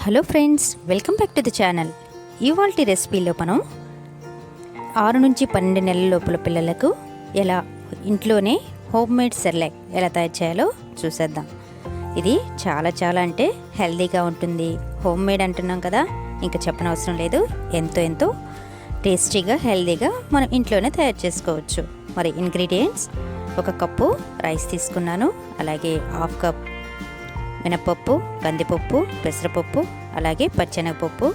Hello friends, welcome back to the channel. ఇవాల్టి రెసిపీలో మనం 6 నుంచి 12 నెలల లోపల పిల్లలకు ఎలా ఇంట్లోనే హోమ్ మేడ్ సెర్లాక్ ఎలా తయారు చేయాలో చూసేద్దాం. ఇది చాలా అంటే హెల్తీగా ఉంటుంది. హోమ్ మేడ్ అంటున్నాం కదా, ఇంకా చెప్పనవసరం లేదు. ఎంతో టేస్టీగా హెల్తీగా మనం ఇంట్లోనే తయారు చేసుకోవచ్చు. మరి ఇంగ్రీడియంట్స్: 1 కప్పు రైస్ తీసుకున్నాను, అలాగే 1/2 కప్ మినపప్పు, కందిపప్పు, పెసరపప్పు, అలాగే పచ్చెనగపప్పు.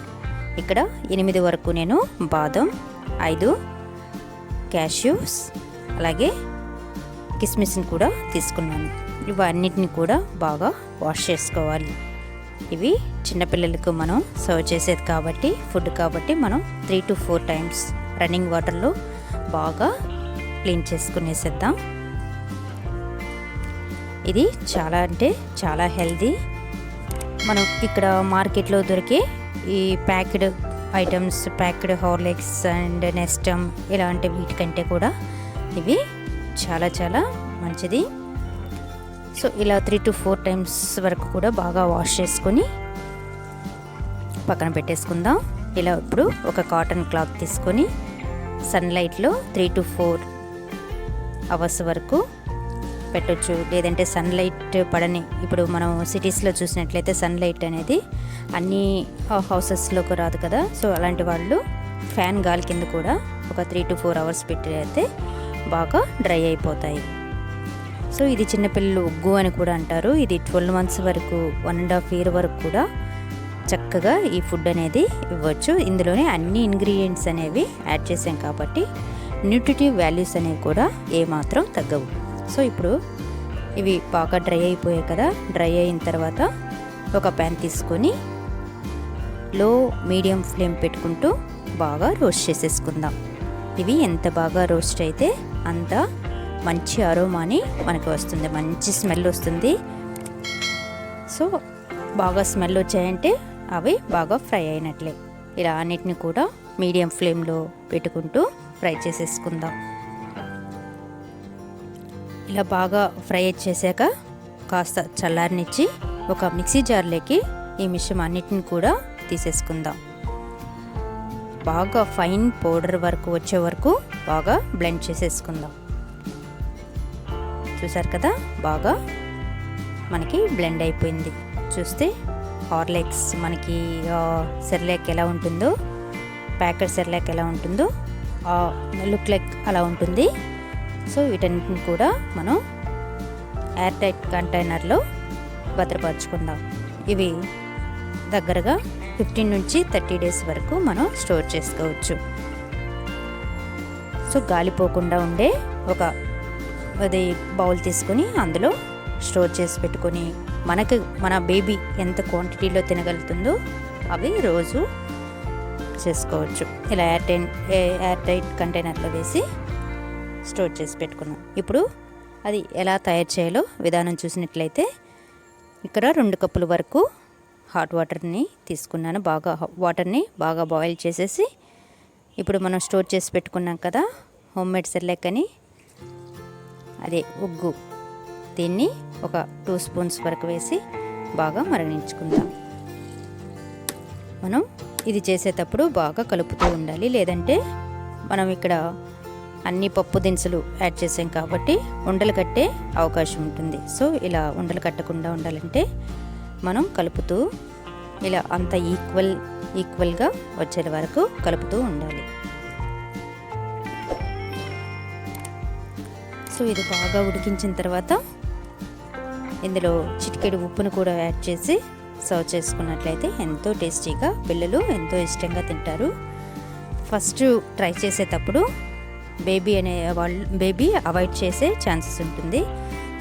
ఇక్కడ 8 వరకు నేను బాదం, 5 క్యాష్యూస్, అలాగే కిస్మిస్ని కూడా తీసుకున్నాను. ఇవన్నిటిని కూడా బాగా వాష్ చేసుకోవాలి. ఇవి చిన్నపిల్లలకు మనం సర్వ్ చేసేది కాబట్టి, ఫుడ్ కాబట్టి మనం 3 to 4 టైమ్స్ రన్నింగ్ వాటర్లో బాగా క్లీన్ చేసుకునేసేద్దాం. ఇది చాలా అంటే చాలా హెల్తీ. మనం ఇక్కడ మార్కెట్లో దొరికే ఈ packed items, packed Horlicks and Nestum ఇలాంటి వీటికంటే కూడా ఇవి చాలా మంచిది. సో ఇలా 3 to 4 టైమ్స్ వరకు కూడా బాగా వాష్ చేసుకొని పక్కన పెట్టేసుకుందాం. ఇలా ఇప్పుడు ఒక కాటన్ క్లాత్ తీసుకొని సన్లైట్లో 3 to 4 అవర్స్ వరకు పెట్టొచ్చు. లేదంటే సన్లైట్ పడని, ఇప్పుడు మనం సిటీస్లో చూసినట్లయితే సన్లైట్ అనేది అన్ని హౌసెస్లోకి రాదు కదా. సో అలాంటి వాళ్ళు ఫ్యాన్ గాలి కింద కూడా ఒక 3 to 4 అవర్స్ పెట్టి బాగా డ్రై అయిపోతాయి. సో ఇది చిన్నపిల్లలు ఉగ్గు అని కూడా అంటారు. ఇది 12 months వరకు, 1.5 year వరకు కూడా చక్కగా ఈ ఫుడ్ అనేది ఇవ్వచ్చు. ఇందులోనే అన్ని ఇంగ్రీడియంట్స్ అనేవి యాడ్ చేసాం కాబట్టి న్యూట్రిటివ్ వాల్యూస్ అనేవి కూడా ఏమాత్రం తగ్గవు. సో ఇప్పుడు ఇవి బాగా డ్రై అయిపోయాయి కదా. డ్రై అయిన తర్వాత ఒక ప్యాన్ తీసుకొని లో మీడియం ఫ్లేమ్ పెట్టుకుంటూ బాగా రోస్ట్ చేసేసుకుందాం. ఇవి ఎంత బాగా రోస్ట్ అయితే అంత మంచి అరోమాని మనకు వస్తుంది, మంచి స్మెల్ వస్తుంది. సో బాగా స్మెల్ వచ్చాయంటే అవి బాగా ఫ్రై అయినట్లే. ఇలా అన్నిటిని కూడా మీడియం ఫ్లేమ్లో పెట్టుకుంటూ ఫ్రై చేసేసుకుందాం. ఇలా బాగా ఫ్రై చేశాక కాస్త చల్లారనిచ్చి ఒక మిక్సీ జార్లోకి ఈ మిశ్రమాన్నిటిని కూడా తీసేసుకుందాం. బాగా ఫైన్ పౌడర్ వరకు వచ్చే వరకు బాగా బ్లెండ్ చేసేసుకుందాం. చూసారు కదా, బాగా మనకి బ్లెండ్ అయిపోయింది. చూస్తే హార్లిక్స్ మనకి సెర్లాక్ ఎలా ఉంటుందో, ప్యాకెట్ సెర్లాక్ ఎలా ఉంటుందో లుక్ లైక్ అలా ఉంటుంది. సో వీటన్నిటిని కూడా మనం ఎయిర్ టైట్ కంటైనర్లో భద్రపరచుకుందాం. ఇవి దగ్గరగా 15 నుంచి 30 days వరకు మనం స్టోర్ చేసుకోవచ్చు. సో గాలిపోకుండా ఉండే ఒక బౌల్ తీసుకొని అందులో స్టోర్ చేసి పెట్టుకొని మన బేబీ ఎంత క్వాంటిటీలో తినగలుగుతుందో అవి రోజు చేసుకోవచ్చు. ఇలా ఎయిర్ టైట్ కంటైనర్లో వేసి స్టోర్ చేసి పెట్టుకున్నాం. ఇప్పుడు అది ఎలా తయారు చేయాలో విధానం చూసినట్లయితే ఇక్కడ 2 కప్పుల వరకు హాట్ వాటర్ని తీసుకున్నాను. వాటర్ని బాగా బాయిల్ చేసేసి ఇప్పుడు మనం స్టోర్ చేసి పెట్టుకున్నాం కదా హోమ్ మేడ్ సెర్లాక్ అని, అదే ఉగ్గు, దీన్ని ఒక 2 spoons వరకు వేసి బాగా మరిగించుకుందాం. మనం ఇది చేసేటప్పుడు బాగా కలుపుతూ ఉండాలి, లేదంటే మనం ఇక్కడ అన్ని పప్పు దినుసులు యాడ్ చేసాం కాబట్టి ఉండలు కట్టే అవకాశం ఉంటుంది. సో ఇలా ఉండలు కట్టకుండా ఉండాలంటే మనం కలుపుతూ ఇలా అంత ఈక్వల్గా వచ్చే వరకు కలుపుతూ ఉండాలి. సో ఇది బాగా ఉడికించిన తర్వాత ఇందులో చిటికెడు ఉప్పును కూడా యాడ్ చేసి సర్వ్ చేసుకున్నట్లయితే ఎంతో టేస్టీగా పిల్లలు ఎంతో ఇష్టంగా తింటారు. ఫస్ట్ ట్రై చేసేటప్పుడు బేబీ అవాయిడ్ చేసే ఛాన్సెస్ ఉంటుంది.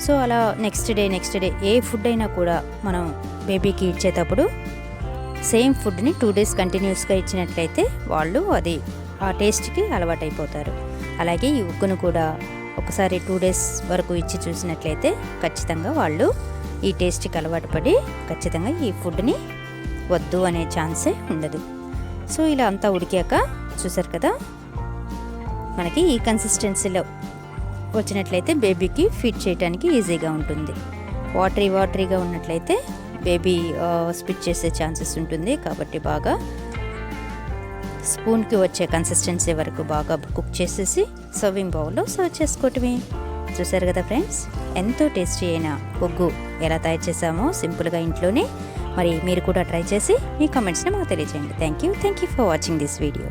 సో అలా నెక్స్ట్ డే ఏ ఫుడ్ అయినా కూడా మనం బేబీకి ఇచ్చేటప్పుడు సేమ్ ఫుడ్ని 2 days కంటిన్యూస్గా ఇచ్చినట్లయితే వాళ్ళు అది ఆ టేస్ట్కి అలవాటైపోతారు. అలాగే ఈ ఉగ్గును కూడా ఒకసారి 2 days వరకు ఇచ్చి చూసినట్లయితే ఖచ్చితంగా వాళ్ళు ఈ టేస్ట్కి అలవాటు పడి ఖచ్చితంగా ఈ ఫుడ్ని వద్దు అనే ఛాన్సే ఉండదు. సో ఇలా అంతా ఉడికాక చూసారు కదా, మనకి ఈ కన్సిస్టెన్సీలో వచ్చినట్లయితే బేబీకి ఫీడ్ చేయడానికి ఈజీగా ఉంటుంది. వాటరీగా ఉన్నట్లయితే బేబీ స్పిట్ చేసే ఛాన్సెస్ ఉంటుంది. కాబట్టి బాగా స్పూన్కి వచ్చే కన్సిస్టెన్సీ వరకు బాగా కుక్ చేసేసి సర్వింగ్ బౌల్లో సర్వ్ చేసుకోవటమే. చూసారు కదా ఫ్రెండ్స్, ఎంతో టేస్టీ అయిన ఉగ్గు ఎలా తయారు చేసామో సింపుల్గా ఇంట్లోనే. మరి మీరు కూడా ట్రై చేసి మీ కామెంట్స్ని మాకు తెలియజేయండి. Thank you for watching this video.